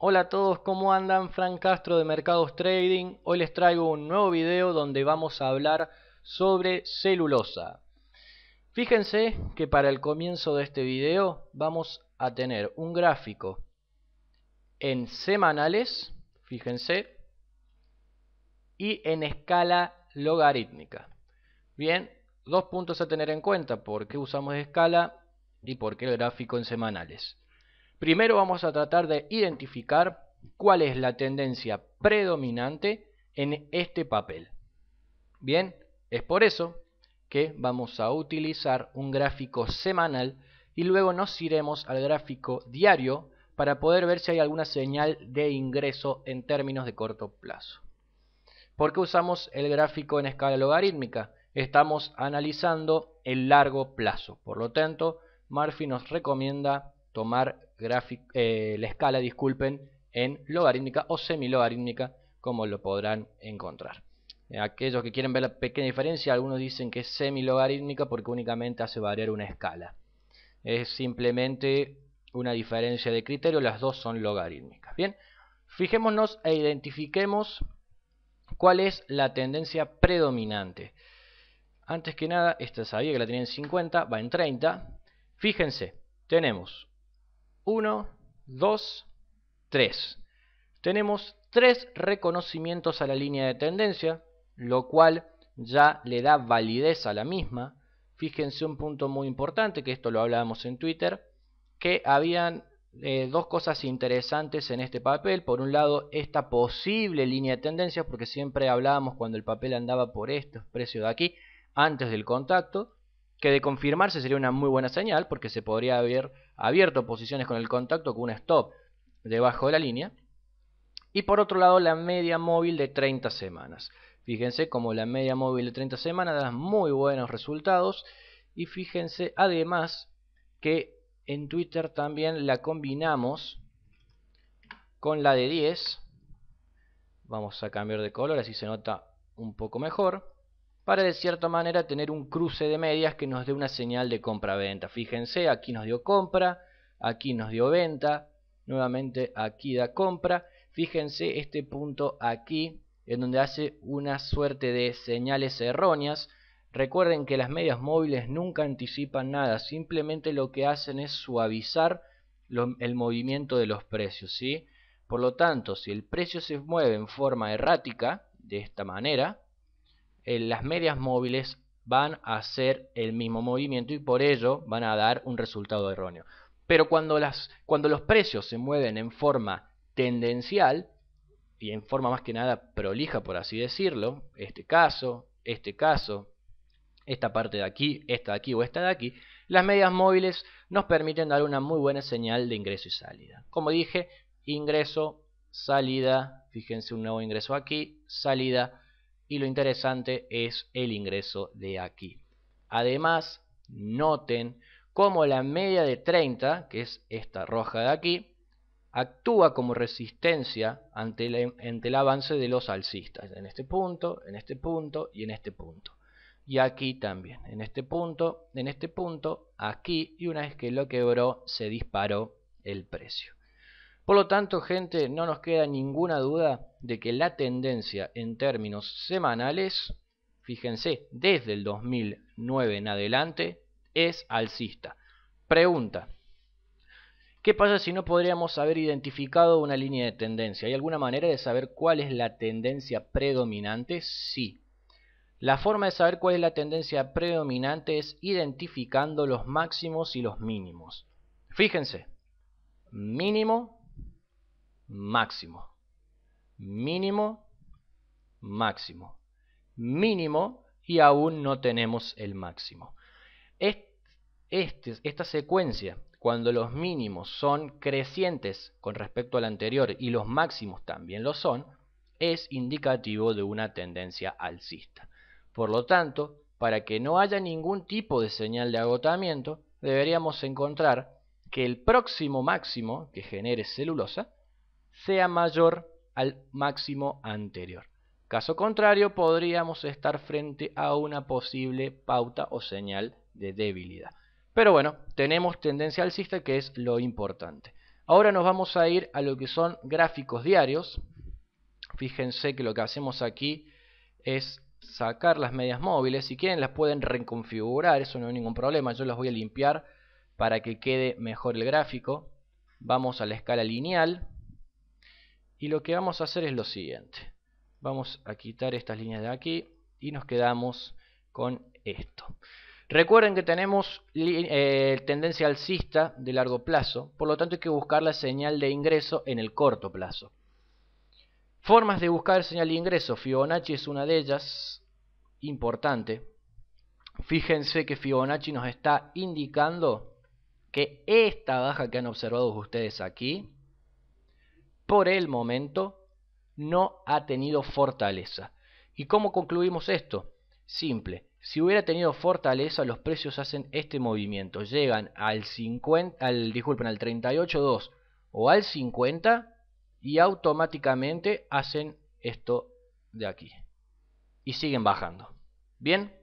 Hola a todos, ¿cómo andan? Frank Castro de Mercados Trading. Hoy les traigo un nuevo video donde vamos a hablar sobre celulosa. Fíjense que para el comienzo de este video vamos a tener un gráfico en semanales, fíjense, y en escala logarítmica. Bien, dos puntos a tener en cuenta: por qué usamos escala y por qué el gráfico en semanales. Primero vamos a tratar de identificar cuál es la tendencia predominante en este papel. Bien, es por eso que vamos a utilizar un gráfico semanal y luego nos iremos al gráfico diario para poder ver si hay alguna señal de ingreso en términos de corto plazo. ¿Por qué usamos el gráfico en escala logarítmica? Estamos analizando el largo plazo. Por lo tanto, Murphy nos recomienda tomar la escala, en logarítmica o semilogarítmica, como lo podrán encontrar. Aquellos que quieren ver la pequeña diferencia, algunos dicen que es semilogarítmica porque únicamente hace variar una escala. Es simplemente una diferencia de criterio, las dos son logarítmicas. Bien, fijémonos e identifiquemos cuál es la tendencia predominante. Antes que nada, esta sabía que la tenía en 50, va en 30. Fíjense, tenemos 1, 2, 3. Tenemos 3 reconocimientos a la línea de tendencia, lo cual ya le da validez a la misma. Fíjense un punto muy importante, que esto lo hablábamos en Twitter, que habían dos cosas interesantes en este papel. Por un lado, esta posible línea de tendencia, porque siempre hablábamos cuando el papel andaba por estos precios de aquí, antes del contacto, que de confirmarse sería una muy buena señal, porque se podría haber abierto posiciones con el contacto con un stop debajo de la línea. Y por otro lado, la media móvil de 30 semanas. Fíjense como la media móvil de 30 semanas da muy buenos resultados. Y fíjense además que en Twitter también la combinamos con la de 10. Vamos a cambiar de color, así se nota un poco mejor, para de cierta manera tener un cruce de medias que nos dé una señal de compra-venta. Fíjense, aquí nos dio compra, aquí nos dio venta, nuevamente aquí da compra. Fíjense este punto aquí, en donde hace una suerte de señales erróneas. Recuerden que las medias móviles nunca anticipan nada, simplemente lo que hacen es suavizar el movimiento de los precios, ¿sí? Por lo tanto, si el precio se mueve en forma errática, de esta manera, las medias móviles van a hacer el mismo movimiento y por ello van a dar un resultado erróneo. Pero cuando los precios se mueven en forma tendencial y en forma más que nada prolija, por así decirlo, este caso, esta parte de aquí, esta de aquí o esta de aquí, las medias móviles nos permiten dar una muy buena señal de ingreso y salida. Como dije, ingreso, salida, fíjense un nuevo ingreso aquí, salida, y lo interesante es el ingreso de aquí. Además, noten cómo la media de 30, que es esta roja de aquí, actúa como resistencia ante el avance de los alcistas, en este punto, en este punto y en este punto. Y aquí también, en este punto, aquí, y una vez que lo quebró, se disparó el precio. Por lo tanto, gente, no nos queda ninguna duda de que la tendencia en términos semanales, fíjense, desde el 2009 en adelante, es alcista. Pregunta: ¿qué pasa si no podríamos haber identificado una línea de tendencia? ¿Hay alguna manera de saber cuál es la tendencia predominante? Sí. La forma de saber cuál es la tendencia predominante es identificando los máximos y los mínimos. Fíjense, mínimo, máximo, mínimo, máximo, mínimo y aún no tenemos el máximo. Esta secuencia, cuando los mínimos son crecientes con respecto al anterior y los máximos también lo son, es indicativo de una tendencia alcista. Por lo tanto, para que no haya ningún tipo de señal de agotamiento, deberíamos encontrar que el próximo máximo que genere celulosa sea mayor al máximo anterior. Caso contrario, podríamos estar frente a una posible pauta o señal de debilidad. Pero bueno, tenemos tendencia alcista, que es lo importante. Ahora nos vamos a ir a lo que son gráficos diarios. Fíjense que lo que hacemos aquí es sacar las medias móviles. Si quieren las pueden reconfigurar, eso no hay ningún problema. Yo las voy a limpiar para que quede mejor el gráfico. Vamos a la escala lineal y lo que vamos a hacer es lo siguiente. Vamos a quitar estas líneas de aquí y nos quedamos con esto. Recuerden que tenemos tendencia alcista de largo plazo, por lo tanto hay que buscar la señal de ingreso en el corto plazo. Formas de buscar señal de ingreso, Fibonacci es una de ellas, importante. Fíjense que Fibonacci nos está indicando que esta baja que han observado ustedes aquí, por el momento, no ha tenido fortaleza. ¿Y cómo concluimos esto? Simple. Si hubiera tenido fortaleza, los precios hacen este movimiento. Llegan al 38.2 o al 50 y automáticamente hacen esto de aquí. Y siguen bajando. Bien.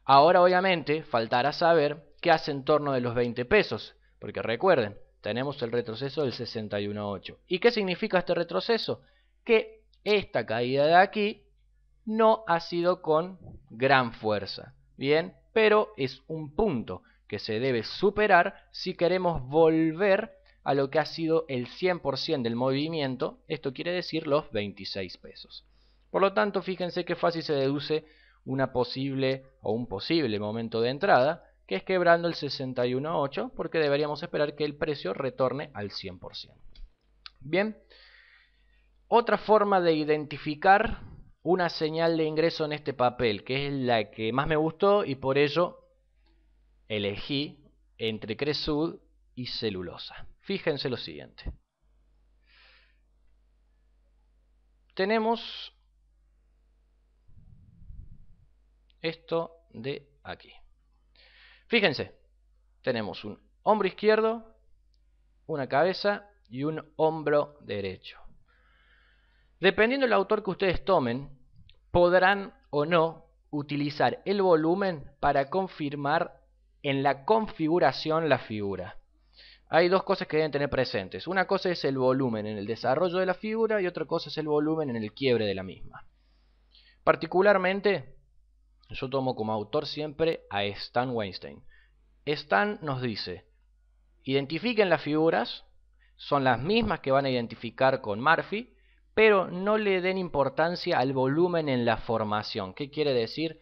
Ahora obviamente faltará saber qué hace en torno de los 20 pesos. Porque recuerden, tenemos el retroceso del 61.8. ¿Y qué significa este retroceso? Que esta caída de aquí no ha sido con gran fuerza, bien, pero es un punto que se debe superar si queremos volver a lo que ha sido el 100% del movimiento, esto quiere decir los 26 pesos. Por lo tanto, fíjense qué fácil se deduce una posible o un posible momento de entrada, que es quebrando el 61.8, porque deberíamos esperar que el precio retorne al 100%. Bien, otra forma de identificar una señal de ingreso en este papel, que es la que más me gustó y por ello elegí entre Cresud y celulosa. Fíjense lo siguiente. Tenemos esto de aquí. Fíjense, tenemos un hombro izquierdo, una cabeza y un hombro derecho. Dependiendo del autor que ustedes tomen, podrán o no utilizar el volumen para confirmar en la configuración la figura. Hay dos cosas que deben tener presentes. Una cosa es el volumen en el desarrollo de la figura y otra cosa es el volumen en el quiebre de la misma. Particularmente, yo tomo como autor siempre a Stan Weinstein. Stan nos dice, identifiquen las figuras, son las mismas que van a identificar con Murphy, pero no le den importancia al volumen en la formación. ¿Qué quiere decir?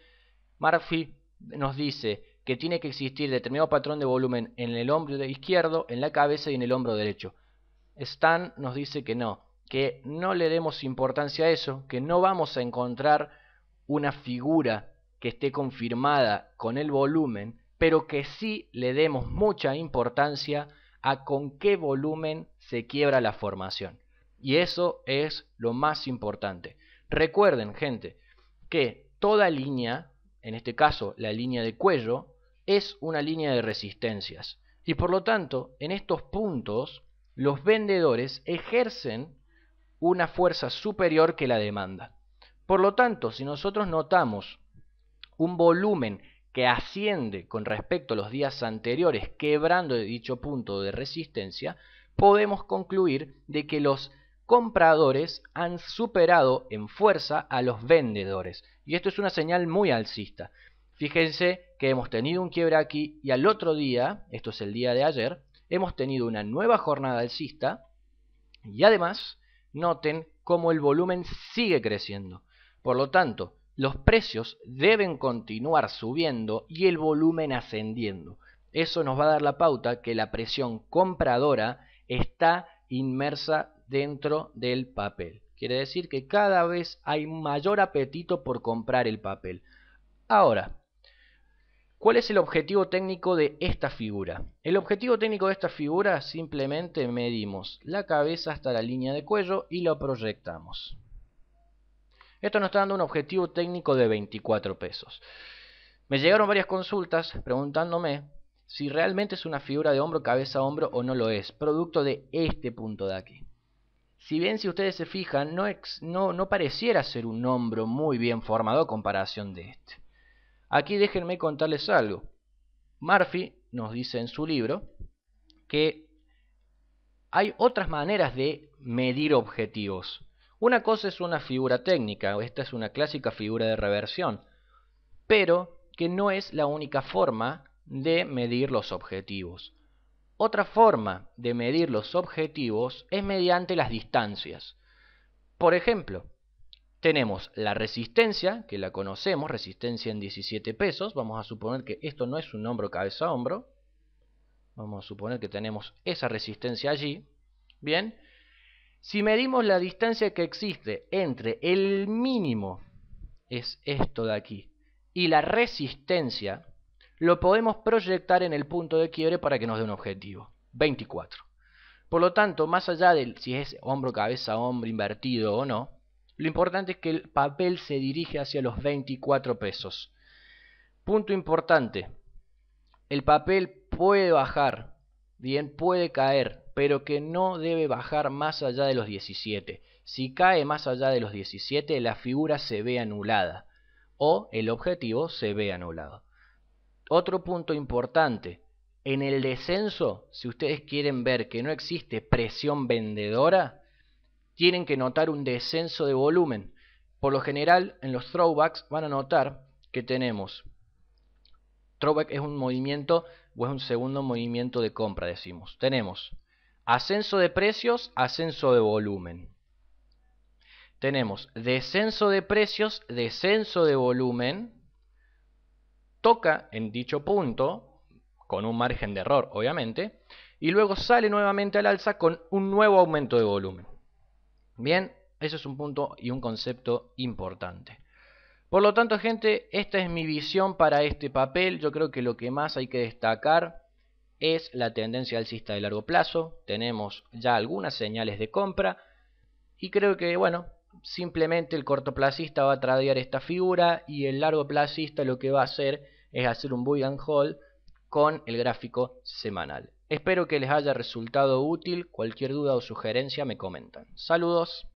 Murphy nos dice que tiene que existir determinado patrón de volumen en el hombro izquierdo, en la cabeza y en el hombro derecho. Stan nos dice que no le demos importancia a eso, que no vamos a encontrar una figura que esté confirmada con el volumen, pero que sí le demos mucha importancia a con qué volumen se quiebra la formación. Y eso es lo más importante. Recuerden, gente, que toda línea, en este caso la línea de cuello, es una línea de resistencias. Y por lo tanto, en estos puntos, los vendedores ejercen una fuerza superior que la demanda. Por lo tanto, si nosotros notamos un volumen que asciende con respecto a los días anteriores, quebrando dicho punto de resistencia, podemos concluir de que los compradores han superado en fuerza a los vendedores. Y esto es una señal muy alcista. Fíjense que hemos tenido un quiebre aquí y al otro día, esto es el día de ayer, hemos tenido una nueva jornada alcista y además noten cómo el volumen sigue creciendo. Por lo tanto, los precios deben continuar subiendo y el volumen ascendiendo. Eso nos va a dar la pauta que la presión compradora está inmersa dentro del papel. Quiere decir que cada vez hay mayor apetito por comprar el papel. Ahora, ¿cuál es el objetivo técnico de esta figura? El objetivo técnico de esta figura simplemente medimos la cabeza hasta la línea de cuello y lo proyectamos. Esto nos está dando un objetivo técnico de 24 pesos. Me llegaron varias consultas preguntándome si realmente es una figura de hombro, cabeza, hombro o no lo es, producto de este punto de aquí. Si bien si ustedes se fijan, no pareciera ser un hombro muy bien formado a comparación de este. Aquí déjenme contarles algo. Murphy nos dice en su libro que hay otras maneras de medir objetivos. Una cosa es una figura técnica, esta es una clásica figura de reversión, pero que no es la única forma de medir los objetivos. Otra forma de medir los objetivos es mediante las distancias. Por ejemplo, tenemos la resistencia, que la conocemos, resistencia en 17 pesos. Vamos a suponer que esto no es un hombro cabeza a hombro. Vamos a suponer que tenemos esa resistencia allí. Bien, si medimos la distancia que existe entre el mínimo, es esto de aquí, y la resistencia, lo podemos proyectar en el punto de quiebre para que nos dé un objetivo, 24. Por lo tanto, más allá de si es hombro, cabeza, hombro, invertido o no, lo importante es que el papel se dirige hacia los 24 pesos. Punto importante, el papel puede bajar, bien, puede caer, pero que no debe bajar más allá de los 17. Si cae más allá de los 17, la figura se ve anulada o el objetivo se ve anulado. Otro punto importante, en el descenso, si ustedes quieren ver que no existe presión vendedora, tienen que notar un descenso de volumen. Por lo general, en los throwbacks van a notar que tenemos, throwback es un movimiento o es un segundo movimiento de compra, decimos. Tenemos ascenso de precios, ascenso de volumen. Tenemos descenso de precios, descenso de volumen. Toca en dicho punto, con un margen de error obviamente, y luego sale nuevamente al alza con un nuevo aumento de volumen. Bien, eso es un punto y un concepto importante. Por lo tanto, gente, esta es mi visión para este papel. Yo creo que lo que más hay que destacar es la tendencia alcista de largo plazo. Tenemos ya algunas señales de compra y creo que, bueno, simplemente el cortoplacista va a tradear esta figura y el largoplacista lo que va a hacer es hacer un buy and hold con el gráfico semanal. Espero que les haya resultado útil. Cualquier duda o sugerencia me comentan. Saludos.